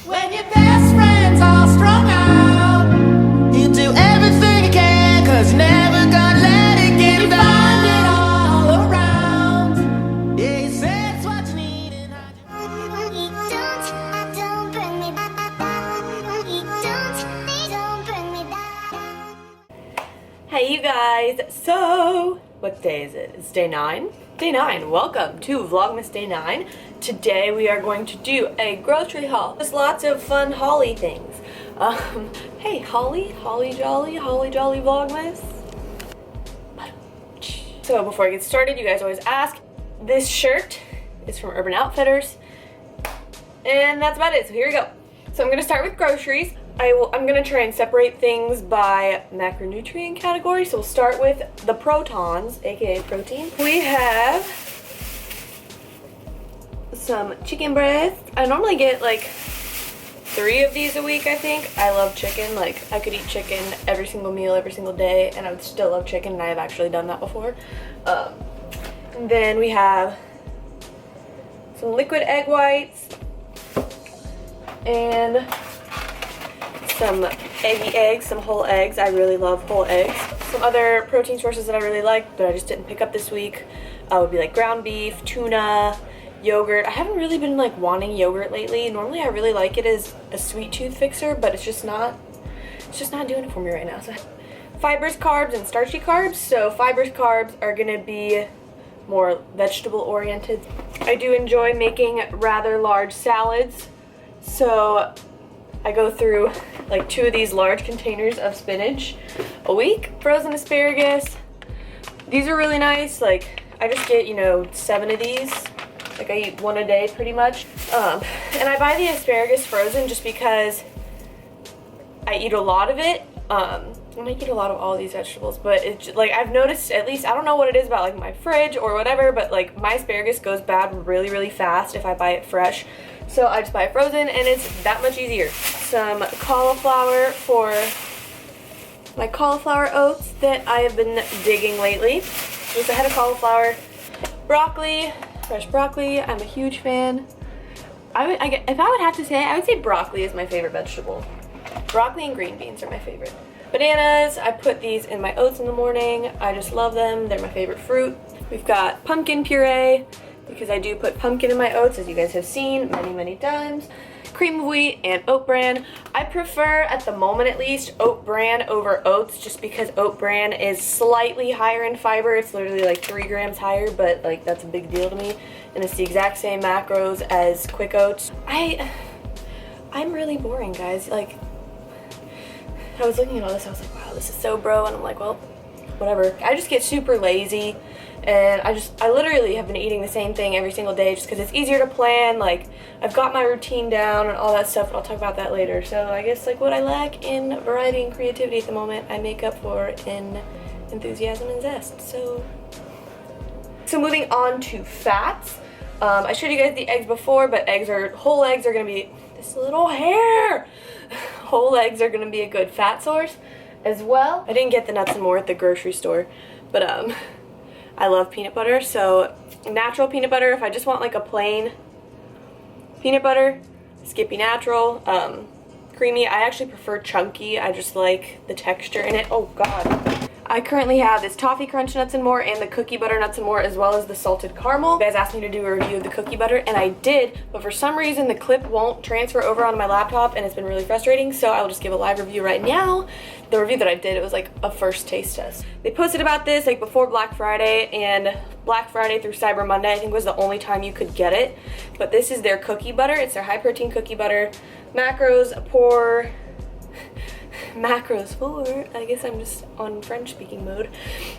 When your best friends all strung out, you do everything you can, cause you're never gonna let it get you. Find it all around. Yeah, you say it's what you need and Hey you guys, so what day is it? It's day 9? Day 9, welcome to Vlogmas Day 9. Today we are going to do a grocery haul. There's lots of fun holly things. Hey Holly Jolly Vlogmas. So before I get started, you guys always ask, this shirt is from Urban Outfitters. And that's about it, so here we go. So I'm gonna start with groceries. I'm gonna try and separate things by macronutrient category. So we'll start with the protons, aka protein. We have some chicken breast. I normally get like 3 of these a week, I think. I love chicken. Like, I could eat chicken every single meal, every single day, and I would still love chicken, and I have actually done that before. And then we have some liquid egg whites and some eggy eggs, some whole eggs. I really love whole eggs. Some other protein sources that I really like but I just didn't pick up this week would be like ground beef, tuna, yogurt. I haven't really been like wanting yogurt lately. Normally I really like it as a sweet tooth fixer, but it's just not doing it for me right now. So fibrous carbs and starchy carbs. So fibrous carbs are gonna be more vegetable oriented. I do enjoy making rather large salads, so I go through like 2 of these large containers of spinach a week. Frozen asparagus. These are really nice. Like, I just get, 7 of these. Like, I eat 1 a day pretty much. And I buy the asparagus frozen just because I eat a lot of it. And I eat a lot of all these vegetables, but it's like, I've noticed, at least, I don't know what it is about like my fridge or whatever, but like my asparagus goes bad really, really fast if I buy it fresh. So I just buy it frozen and it's that much easier. Some cauliflower for my cauliflower oats that I have been digging lately. Just a head of cauliflower. Broccoli, fresh broccoli, I'm a huge fan. If I would have to say, I would say broccoli is my favorite vegetable. Broccoli and green beans are my favorite. Bananas, I put these in my oats in the morning. I just love them. They're my favorite fruit. We've got pumpkin puree, because I do put pumpkin in my oats, as you guys have seen many, many times. Cream of wheat and oat bran. I prefer, at the moment at least, oat bran over oats, just because oat bran is slightly higher in fiber. It's literally like 3 grams higher, but like that's a big deal to me. And it's the exact same macros as quick oats. I'm really boring, guys. Like, I was looking at all this, I was like, wow, this is so bro, and I'm like, well, whatever. I just get super lazy, and I literally have been eating the same thing every single day just because it's easier to plan. Like, I've got my routine down and all that stuff, but I'll talk about that later. So I guess like what I lack in variety and creativity at the moment, I make up for in enthusiasm and zest. So moving on to fats. I showed you guys the eggs before, but whole eggs are gonna be this little hair. Whole eggs are gonna be a good fat source as well. I didn't get the nuts and more at the grocery store, but I love peanut butter. So natural peanut butter, if I just want like a plain peanut butter, Skippy natural. Creamy, I actually prefer chunky. I just like the texture in it. Oh god. I currently have this toffee crunch nuts and more and the cookie butter nuts and more, as well as the salted caramel. You guys asked me to do a review of the cookie butter, and I did, but for some reason the clip won't transfer over onto my laptop, and it's been really frustrating, so I will just give a live review right now. The review that I did, it was like a first taste test. They posted about this like before Black Friday, and Black Friday through Cyber Monday I think was the only time you could get it. But this is their cookie butter. It's their high protein cookie butter. Macros for, I guess I'm just on French speaking mode.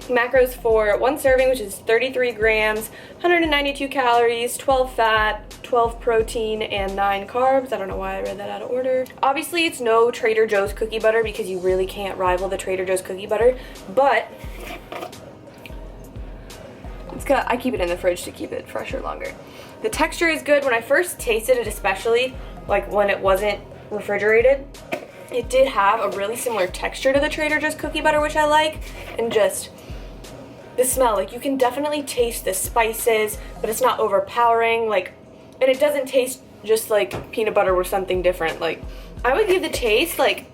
Macros for 1 serving, which is 33 grams, 192 calories, 12 fat, 12 protein, and 9 carbs. I don't know why I read that out of order. Obviously, it's no Trader Joe's cookie butter because you really can't rival the Trader Joe's cookie butter, but I keep it in the fridge to keep it fresher longer. The texture is good. When I first tasted it, especially like when it wasn't refrigerated, it did have a really similar texture to the Trader Joe's cookie butter, which I like, and just the smell. Like, you can definitely taste the spices, but it's not overpowering. Like, and it doesn't taste just like peanut butter were something different. Like, I would give the taste like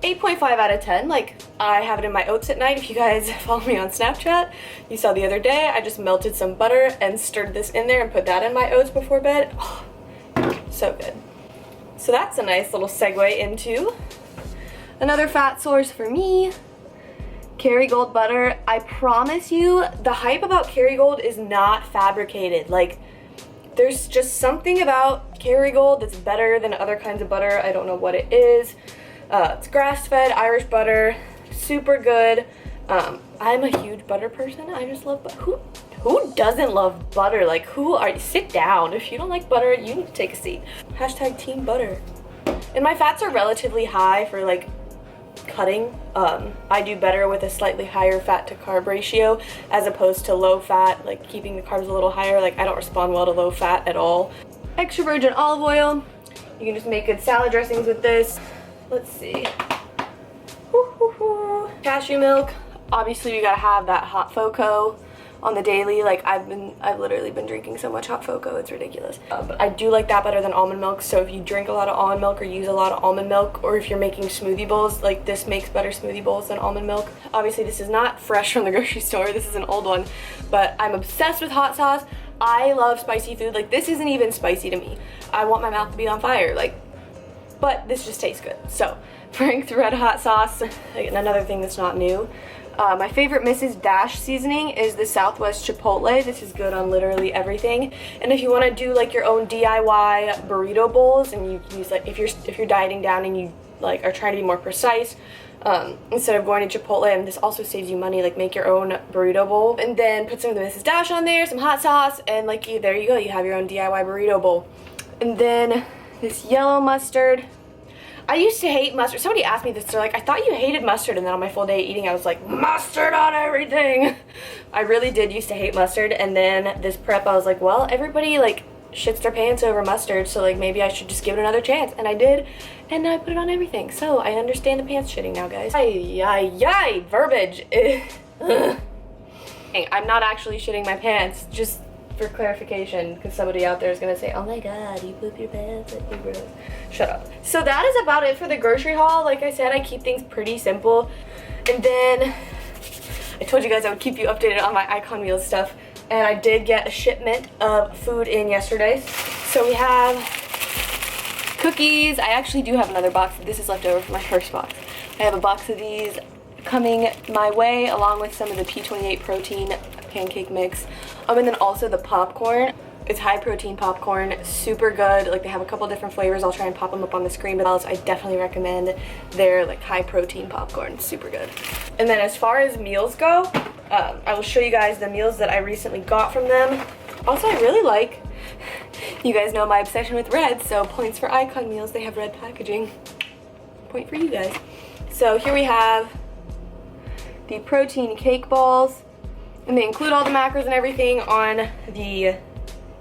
8.5 out of 10. Like, I have it in my oats at night. If you guys follow me on Snapchat, you saw the other day I just melted some butter and stirred this in there and put that in my oats before bed. Oh, so good. So that's a nice little segue into another fat source for me, Kerrygold butter. I promise you, the hype about Kerrygold is not fabricated. Like, there's just something about Kerrygold that's better than other kinds of butter. I don't know what it is. It's grass-fed Irish butter, super good. I'm a huge butter person. I just love butter. Who doesn't love butter? Like, who are you? Sit down. If you don't like butter, you need to take a seat. Hashtag team butter. And my fats are relatively high for like cutting. I do better with a slightly higher fat to carb ratio as opposed to low fat, like keeping the carbs a little higher. Like, I don't respond well to low fat at all. Extra virgin olive oil. You can just make good salad dressings with this. Let's see. Cashew milk. Obviously, you gotta have that hot foco on the daily. Like, I've literally been drinking so much hot foco, it's ridiculous. But I do like that better than almond milk. So if you drink a lot of almond milk or use a lot of almond milk, or if you're making smoothie bowls, like, this makes better smoothie bowls than almond milk. Obviously, this is not fresh from the grocery store. This is an old one, but I'm obsessed with hot sauce. I love spicy food. Like, this isn't even spicy to me. I want my mouth to be on fire. Like, but this just tastes good. So Frank's Red Hot Sauce, another thing that's not new. My favorite Mrs. Dash seasoning is the Southwest Chipotle. This is good on literally everything. And if you want to do like your own DIY burrito bowls, and you use, like, if you're dieting down and you like are trying to be more precise, instead of going to Chipotle, and this also saves you money, like, make your own burrito bowl and then put some of the Mrs. Dash on there, some hot sauce, and like, there you go, you have your own DIY burrito bowl. And then this yellow mustard. I used to hate mustard. Somebody asked me this, they're like, I thought you hated mustard, and then on my full day eating I was like, mustard on everything. I really did used to hate mustard, and then this prep I was like, well, everybody like shits their pants over mustard, so like maybe I should just give it another chance, and I did, and now I put it on everything. So I understand the pants shitting now, guys. Yay, verbiage. I'm not actually shitting my pants, just for clarification, because somebody out there is gonna say, oh my god, you poop your pants, like, you gross. Shut up. So that is about it for the grocery haul. Like I said, I keep things pretty simple. And then I told you guys I would keep you updated on my Icon Meals stuff, and I did get a shipment of food in yesterday. So we have cookies. I actually do have another box. This is left over from my first box. I have a box of these coming my way, along with some of the P28 protein pancake mix, and then also the popcorn. It's high protein popcorn, super good. Like, they have a couple different flavors. I'll try and pop them up on the screen, but else I definitely recommend their like high protein popcorn, super good. And then as far as meals go, I will show you guys the meals that I recently got from them. Also, I really like, you guys know my obsession with red, so points for Icon Meals. They have red packaging. Point for you guys. So here we have the protein cake balls, and they include all the macros and everything on the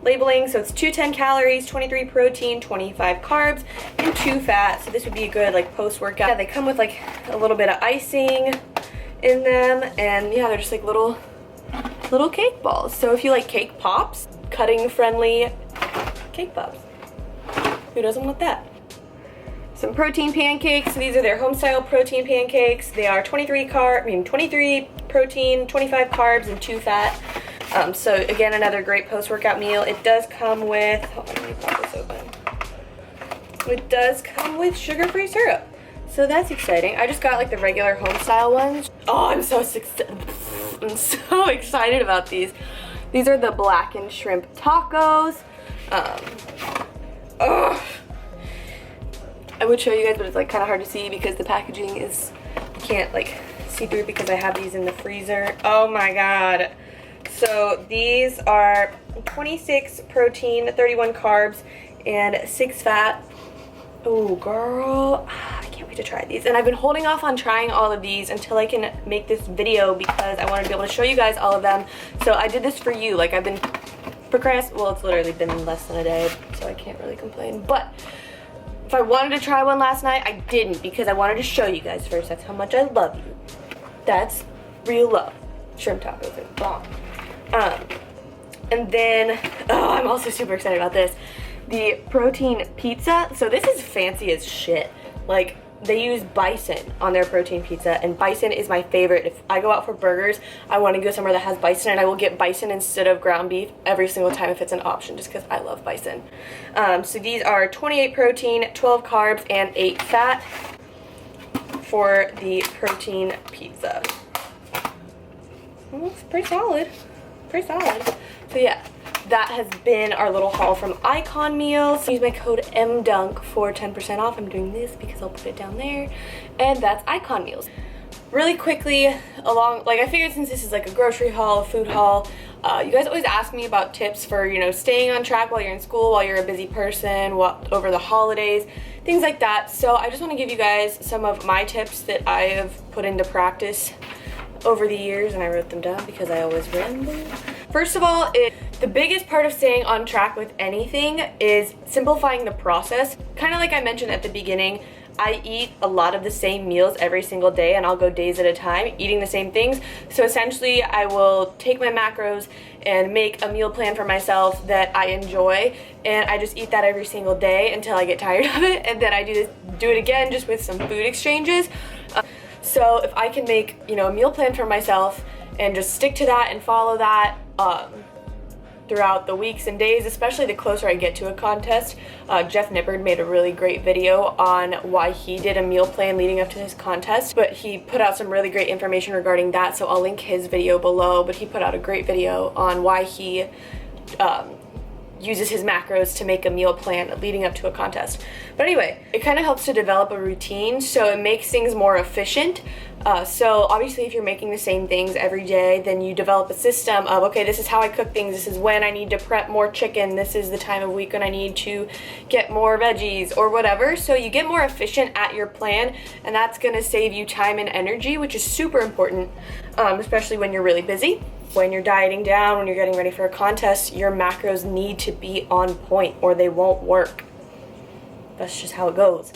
labeling. So it's 210 calories, 23 protein, 25 carbs, and 2 fat. So this would be a good like post-workout. Yeah, they come with like a little bit of icing in them, and yeah, they're just like little cake balls. So if you like cake pops, cutting friendly cake pops, who doesn't want that? Some protein pancakes. So these are their home style protein pancakes. They are 23 protein, 25 carbs, and 2 fat. So again, another great post-workout meal. It does come with, hold on, let me pop this open. It does come with sugar-free syrup. So that's exciting. I just got like the regular home style ones. Oh, I'm so excited about these. These are the blackened shrimp tacos. I would show you guys, but it's like kind of hard to see because the packaging is, you can't like see through because I have these in the freezer. Oh my god. So these are 26 protein, 31 carbs, and 6 fat. Oh girl, I can't wait to try these. And I've been holding off on trying all of these until I can make this video because I wanted to be able to show you guys all of them. So I did this for you. Like, I've been well, it's literally been less than a day, so I can't really complain. But if I wanted to try one last night, I didn't because I wanted to show you guys first. That's how much I love you. That's real love. Shrimp tacos are bomb. And then, oh, I'm also super excited about this. the protein pizza. So this is fancy as shit. Like, they use bison on their protein pizza, and bison is my favorite. If I go out for burgers, I want to go somewhere that has bison, and I will get bison instead of ground beef every single time if it's an option, just because I love bison. So these are 28 protein, 12 carbs, and 8 fat for the protein pizza. Well, it's pretty solid. Pretty solid. So yeah, that has been our little haul from Icon Meals. Use my code MDUNC for 10% off. I'm doing this because I'll put it down there. And that's Icon Meals. Really quickly, I figured since this is like a grocery haul, a food haul, you guys always ask me about tips for, you know, staying on track while you're in school, while you're a busy person, over the holidays, things like that. So I just want to give you guys some of my tips that I have put into practice over the years, and I wrote them down because I always ramble. First of all, the biggest part of staying on track with anything is simplifying the process. Kind of like I mentioned at the beginning, I eat a lot of the same meals every single day, and I'll go days at a time eating the same things. So essentially, I will take my macros and make a meal plan for myself that I enjoy, and I just eat that every single day until I get tired of it, and then I do it again just with some food exchanges. So if I can make, you know, a meal plan for myself and just stick to that and follow that throughout the weeks and days, especially the closer I get to a contest. Jeff Nippard made a really great video on why he did a meal plan leading up to his contest, but he put out some really great information regarding that, so I'll link his video below. But he put out a great video on why he uses his macros to make a meal plan leading up to a contest. But anyway, it kind of helps to develop a routine, so it makes things more efficient. So obviously if you're making the same things every day, then you develop a system of, okay, this is how I cook things, this is when I need to prep more chicken, this is the time of week when I need to get more veggies or whatever. So you get more efficient at your plan, and that's gonna save you time and energy, which is super important, especially when you're really busy. When you're dieting down, when you're getting ready for a contest, your macros need to be on point or they won't work. That's just how it goes.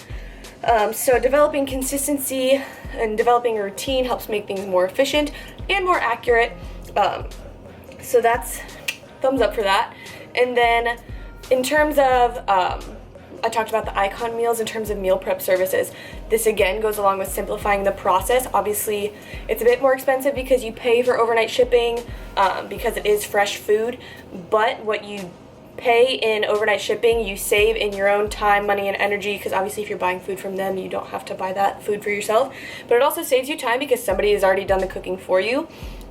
So developing consistency and developing a routine helps make things more efficient and more accurate. So that's thumbs up for that. And then in terms of, I talked about the Icon Meals in terms of meal prep services. This again goes along with simplifying the process. Obviously, it's a bit more expensive because you pay for overnight shipping because it is fresh food, but what you pay in overnight shipping, you save in your own time, money, and energy, because obviously if you're buying food from them, you don't have to buy that food for yourself. But it also saves you time because somebody has already done the cooking for you.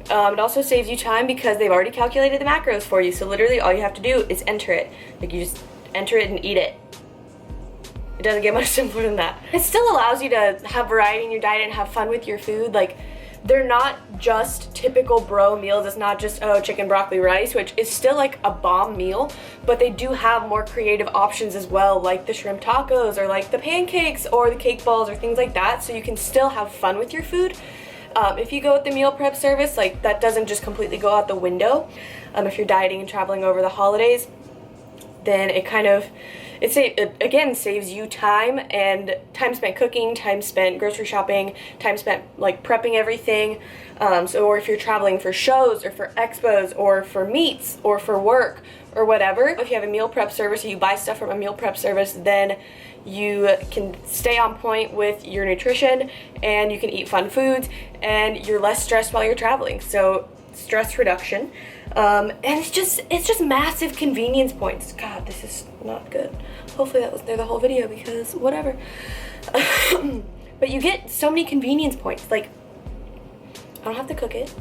It also saves you time because they've already calculated the macros for you. So literally all you have to do is enter it. Like, you just enter it and eat it. It doesn't get much simpler than that. It still allows you to have variety in your diet and have fun with your food. Like, they're not just typical bro meals. It's not just, oh, chicken, broccoli, rice, which is still like a bomb meal, but they do have more creative options as well, like the shrimp tacos or like the pancakes or the cake balls or things like that, so you can still have fun with your food. If you go with the meal prep service, like, that doesn't just completely go out the window. If you're dieting and traveling over the holidays, then it kind of, it again saves you time, and time spent cooking, time spent grocery shopping, time spent like prepping everything. Or if you're traveling for shows or for expos or for meets or for work or whatever, if you have a meal prep service or you buy stuff from a meal prep service, then you can stay on point with your nutrition and you can eat fun foods and you're less stressed while you're traveling. So stress reduction. And it's just massive convenience points. God, this is not good. Hopefully that was there the whole video, because whatever. But you get so many convenience points. Like, I don't have to cook it.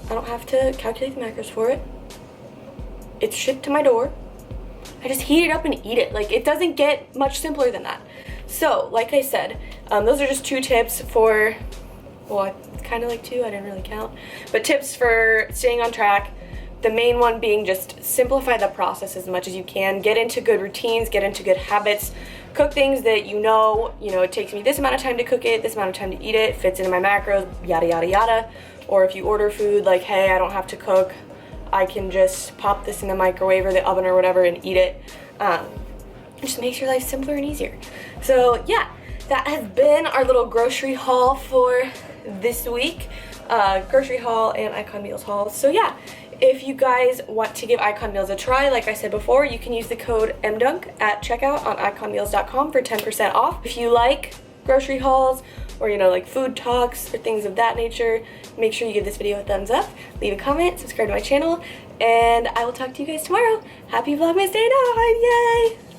I don't have to calculate the macros for it. It's shipped to my door. I just heat it up and eat it. Like, it doesn't get much simpler than that. So, like I said, those are just 2 tips for, well, it's kind of like 2, I didn't really count, but tips for staying on track. The main one being just simplify the process as much as you can. Get into good routines, get into good habits, cook things that you know, it takes me this amount of time to cook it, this amount of time to eat it, fits into my macros, yada, yada, yada. Or if you order food, like, hey, I don't have to cook, I can just pop this in the microwave or the oven or whatever and eat it. It just makes your life simpler and easier. So yeah, that has been our little grocery haul for this week. Grocery haul and Icon Meals haul. So yeah, If you guys want to give Icon Meals a try, like I said before, you can use the code MDUNC at checkout on iconmeals.com for 10% off. If you like grocery hauls or, you know, like food talks or things of that nature, make sure you give this video a thumbs up, leave a comment, subscribe to my channel, and I will talk to you guys tomorrow. Happy Vlogmas Day 9! Yay!